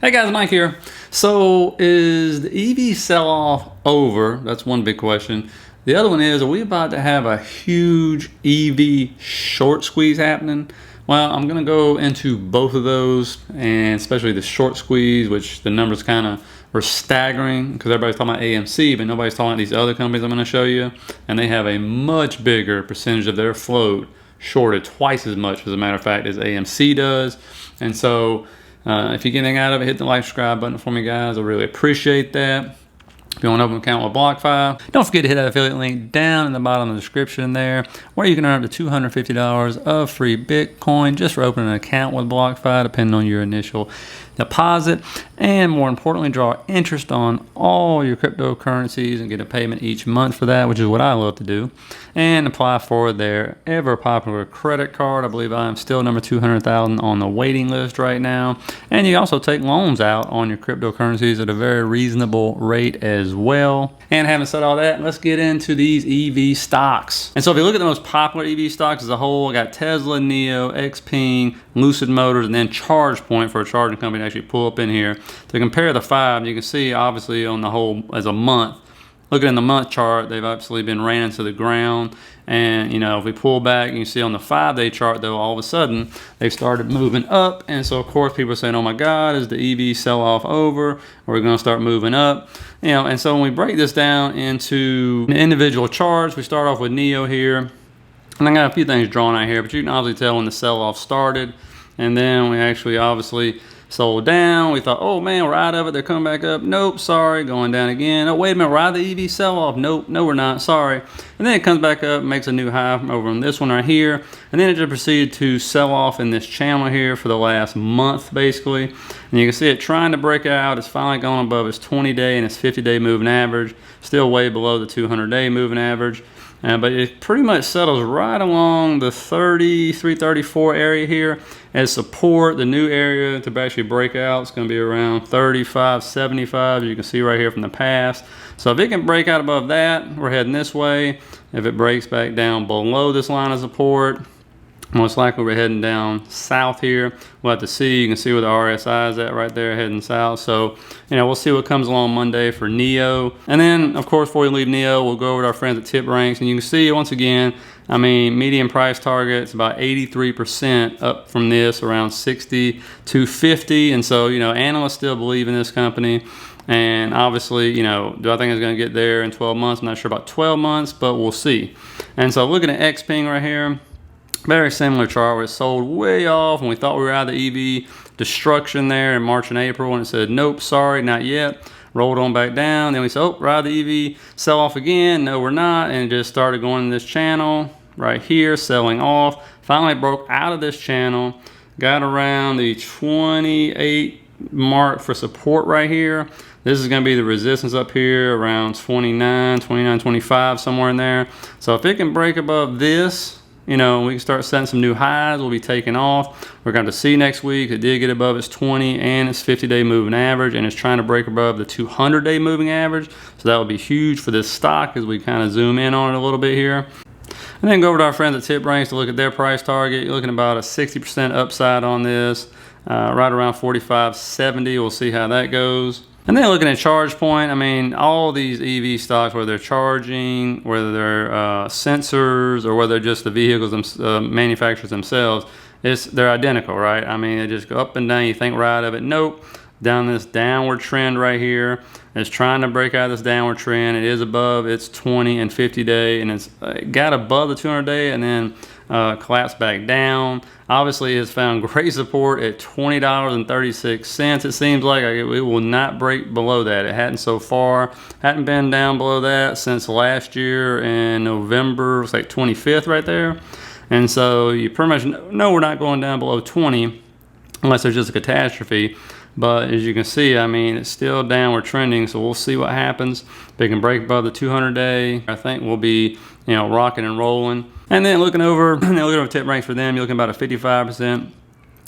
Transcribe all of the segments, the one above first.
Hey guys, Mike here. So is the EV sell-off over? That's one big question. The other one is, are we about to have a huge EV short squeeze happening? Well, I'm going to go into both of those, and especially the short squeeze, which the numbers kind of were staggering because everybody's talking about AMC, but nobody's talking about these other companies I'm going to show you, and they have a much bigger percentage of their float shorted, twice as much, as a matter of fact, as AMC does. And so if you get anything out of it, hit the like, subscribe button for me, guys. I really appreciate that. If you want to open an account with BlockFi, don't forget to hit that affiliate link down in the bottom of the description there, where you can earn up to $250 of free Bitcoin just for opening an account with BlockFi, depending on your initial deposit. And more importantly, draw interest on all your cryptocurrencies and get a payment each month for that, which is what I love to do. And apply for their ever popular credit card. I believe I am still number 200,000 on the waiting list right now. And you also take loans out on your cryptocurrencies at a very reasonable rate as well. And having said all that, let's get into these EV stocks. And so if you look at the most popular EV stocks as a whole, I got Tesla, NIO, XPENG, Lucid Motors, and then ChargePoint for a charging company to actually pull up in here. To compare the five, you can see obviously on the whole as a month, looking in the month chart, they've obviously been ran into the ground. And you know, if we pull back, you can see on the 5-day chart though, all of a sudden they've started moving up. And so of course people are saying, oh my God, is the EV sell off over? Or we're going to start moving up? You know, and so when we break this down into individual charts, we start off with NIO here. And I got a few things drawn out here, but you can obviously tell when the sell off started. And then we actually obviously sold down. We thought, oh man, we're out of it. They're coming back up. Nope, sorry, going down again. Oh, wait a minute, we're out of the EV sell-off. Nope, no, we're not. Sorry. And then it comes back up, makes a new high over on this one right here. And then it just proceeded to sell off in this channel here for the last month, basically. And you can see it trying to break out. It's finally gone above its 20-day and its 50-day moving average. Still way below the 200-day moving average. But it pretty much settles right along the 33-34 area here as support. The new area to actually break out is going to be around 35-75, as you can see right here from the past. So if it can break out above that, we're heading this way. If it breaks back down below this line of support, most likely we're heading down south here. We'll have to see. You can see where the RSI is at right there, heading south. So, you know, we'll see what comes along Monday for NIO. And then, of course, before we leave NIO, we'll go over to our friends at Tip Ranks. And you can see, once again, I mean, median price target, it's about 83% up from this, around 60 to 50. And so, you know, analysts still believe in this company. And obviously, you know, do I think it's going to get there in 12 months? I'm not sure about 12 months, but we'll see. And so looking at XPENG right here, very similar chart where it sold way off and we thought we were out of the EV destruction there in March and April, and it said, nope, sorry, not yet. Rolled on back down. Then we said, oh, we're out of the EV, sell off again. No, we're not. And it just started going in this channel right here, selling off. Finally broke out of this channel, got around the 28 mark for support right here. This is going to be the resistance up here around 29, 25, somewhere in there. So if it can break above this, you know, we can start setting some new highs. We'll be taking off. We're going to see next week. It did get above its 20 and its 50-day moving average, and it's trying to break above the 200-day moving average. So that would be huge for this stock as we kind of zoom in on it a little bit here. And then go over to our friends at Tip Ranks to look at their price target. You're looking at about a 60% upside on this, right around 45.70. We'll see how that goes. And then looking at ChargePoint, I mean, all these EV stocks, whether they're charging, whether they're sensors, or whether they're just the vehicles manufacturers themselves, they're identical, right? I mean, they just go up and down. You think we're out of it. Nope. Down this downward trend right here. It's trying to break out of this downward trend. It is above its 20 and 50-day, and it's got above the 200-day and then collapsed back down. Obviously, it's found great support at $20.36. It seems like it will not break below that. It hadn't so far. Hadn't been down below that since last year in November. It's like 25th right there. And so you pretty much know we're not going down below 20 unless there's just a catastrophe. But as you can see, I mean, it's still downward trending, so we'll see what happens. If it can break above the 200-day, I think we'll be, you know, rocking and rolling. And then looking over Tip Ranks for them, you're looking about a 55%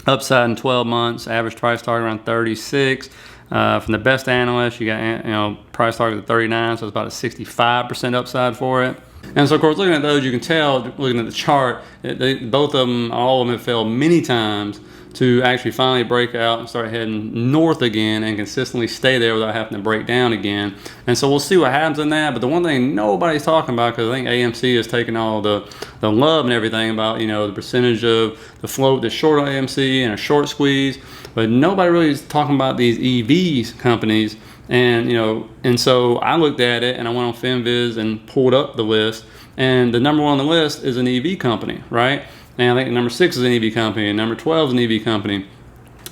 upside in 12 months. Average price target around 36. From the best analyst, you got, you know, price target at 39, so it's about a 65% upside for it. And so, of course, looking at those, you can tell, looking at the chart, both of them, all of them have failed many times to actually finally break out and start heading north again and consistently stay there without having to break down again. And so we'll see what happens in that. But the one thing nobody's talking about, because I think AMC has taken all the love and everything about, you know, the percentage of the float that's short on AMC and a short squeeze, but nobody really is talking about these EVs companies. And, you know, and so I looked at it and I went on FinViz and pulled up the list, and the number 1 on the list is an EV company, right? And I think number 6 is an EV company, and number 12 is an EV company. And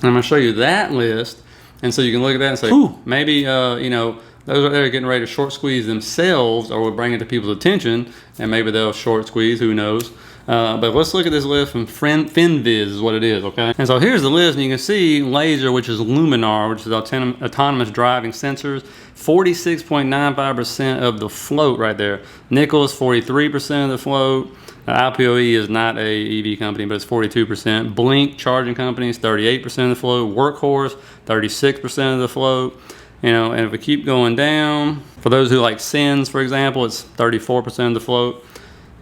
I'm going to show you that list, and so you can look at that and say, ooh, maybe, you know, those are there getting ready to short squeeze themselves, or will bring it to people's attention, and maybe they'll short squeeze, who knows. But let's look at this list from FinViz is what it is, okay? And so here's the list, and you can see Laser, which is Luminar, which is autonomous driving sensors, 46.95% of the float right there. Nickel is 43% of the float. IPOE is not a EV company, but it's 42%. Blink charging companies, 38% of the float. Workhorse, 36% of the float. You know, and if we keep going down, for those who like Sins, for example, it's 34% of the float.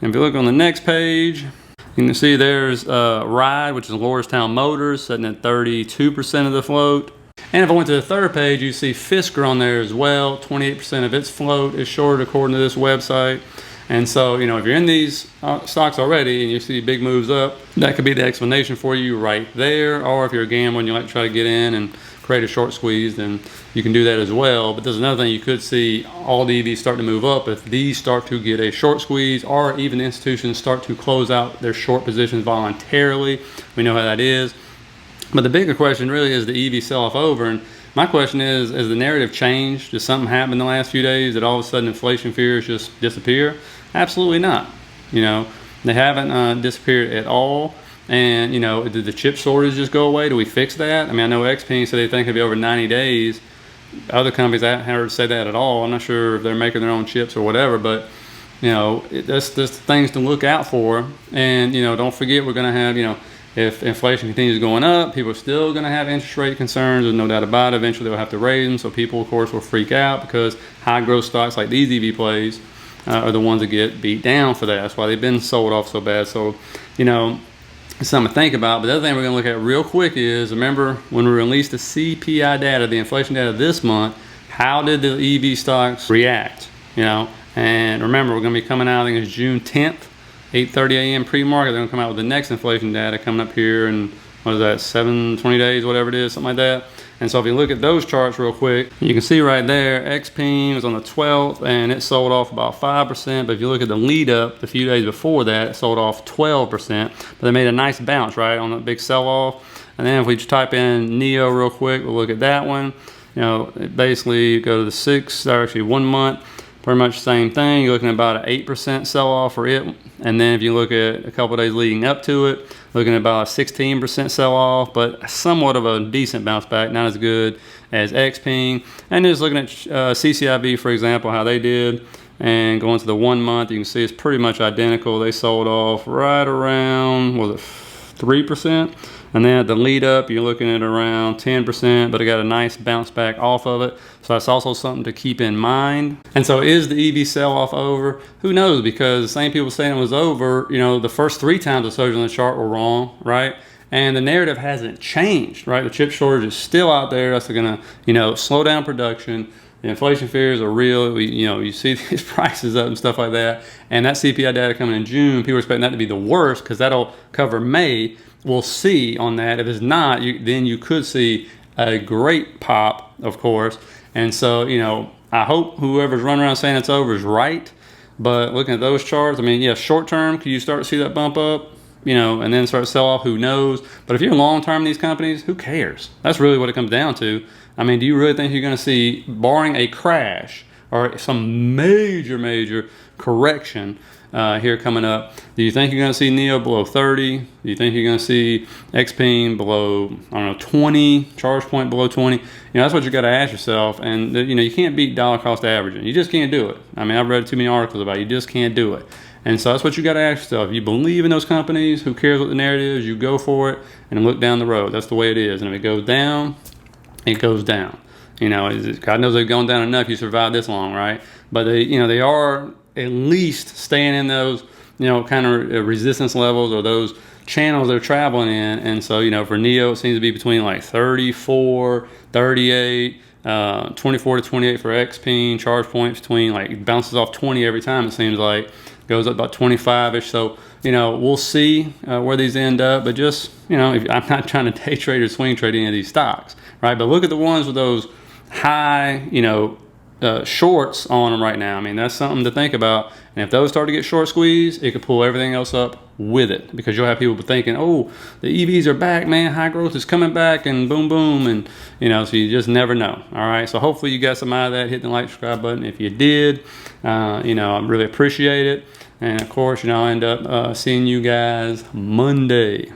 And if you look on the next page, you can see there's Ride, which is Lordstown Motors, sitting at 32% of the float. And if I went to the third page, you see Fisker on there as well. 28% of its float is short, according to this website. And so, you know, if you're in these stocks already and you see big moves up, that could be the explanation for you right there. Or if you're a gambler and you like to try to get in and create a short squeeze, then you can do that as well. But there's another thing, you could see all the EVs start to move up if these start to get a short squeeze, or even institutions start to close out their short positions voluntarily. We know how that is. But the bigger question really is the EV sell-off over. And my question is, has the narrative changed? Did something happen in the last few days that all of a sudden inflation fears just disappear? Absolutely not. You know, they haven't disappeared at all. And, you know, did the chip shortage just go away? Do we fix that? I mean, I know XPENG said they think it'll be over 90 days. Other companies, I haven't heard say that at all. I'm not sure if they're making their own chips or whatever, but, you know, that's things to look out for. And, you know, don't forget, we're going to have, you know, if inflation continues going up, people are still going to have interest rate concerns. There's no doubt about it. Eventually they'll have to raise them. So people, of course, will freak out, because high growth stocks like these EV plays are the ones that get beat down for that. That's why they've been sold off so bad. So, you know, it's something to think about. But the other thing we're going to look at real quick is, remember when we released the CPI data, the inflation data this month, how did the EV stocks react? You know, and remember, we're going to be coming out, I think it's June 10th, 8:30 a.m. pre-market. They're going to come out with the next inflation data coming up here in, what is that, 20 days, whatever it is, something like that. And so if you look at those charts real quick, you can see right there, XPENG was on the 12th, and it sold off about 5%. But if you look at the lead up, the few days before that, it sold off 12%. But they made a nice bounce, right, on the big sell-off. And then if we just type in NIO real quick, we'll look at that one. You know, basically go to the 6, or actually 1 month, pretty much the same thing. You're looking at about an 8% sell-off for it. And then if you look at a couple of days leading up to it, looking at about a 16% sell-off, but somewhat of a decent bounce back, not as good as XPENG. And just looking at CCIB, for example, how they did, and going to the 1 month, you can see it's pretty much identical. They sold off right around, was it 3%? And then at the lead up, you're looking at around 10%, but it got a nice bounce back off of it. So that's also something to keep in mind. And so is the EV sell-off over? Who knows? Because the same people saying it was over, you know, the first 3 times it showed on the chart were wrong, right? And the narrative hasn't changed, right? The chip shortage is still out there. That's going to, you know, slow down production. The inflation fears are real. You know, you see these prices up and stuff like that. And that CPI data coming in June, people are expecting that to be the worst, because that'll cover May. We'll see on that. If it's not, then you could see a great pop, of course. And so, you know, I hope whoever's running around saying it's over is right. But looking at those charts, I mean, yeah, short term, can you start to see that bump up? You know, and then start to sell off, who knows? But if you're long term in these companies, who cares? That's really what it comes down to. I mean, do you really think you're going to see, barring a crash or some major correction here coming up, do you think you're going to see NIO below 30? Do you think you're going to see XPENG below, I don't know, 20, charge point below 20? You know, that's what you got to ask yourself. And, you know, you can't beat dollar cost averaging. You just can't do it. I mean, I've read too many articles about it. You just can't do it. And so that's what you got to ask yourself. If you believe in those companies, who cares what the narrative is, you go for it and look down the road. That's the way it is. And if it goes down, it goes down. You know, God knows they've gone down enough. You survived this long, right? But they, you know, they are at least staying in those, you know, kind of resistance levels, or those channels they're traveling in. And so, you know, for NIO, it seems to be between like 34, 38, 24 to 28 for XPENG. Charge points between, like, it bounces off 20 every time, it seems like. Goes up about 25-ish. So, you know, we'll see where these end up. But just, you know, I'm not trying to day trade or swing trade any of these stocks, right? But look at the ones with those high, you know, shorts on them right now. I mean, that's something to think about. And if those start to get short squeezed, it could pull everything else up with it, because you'll have people thinking, oh, the EVs are back, man, high growth is coming back, and boom, boom. And, you know, so you just never know. All right. So hopefully you got some out of that. Hit the like, subscribe button if you did. You know, I really appreciate it. And of course, you know, I'll end up seeing you guys Monday.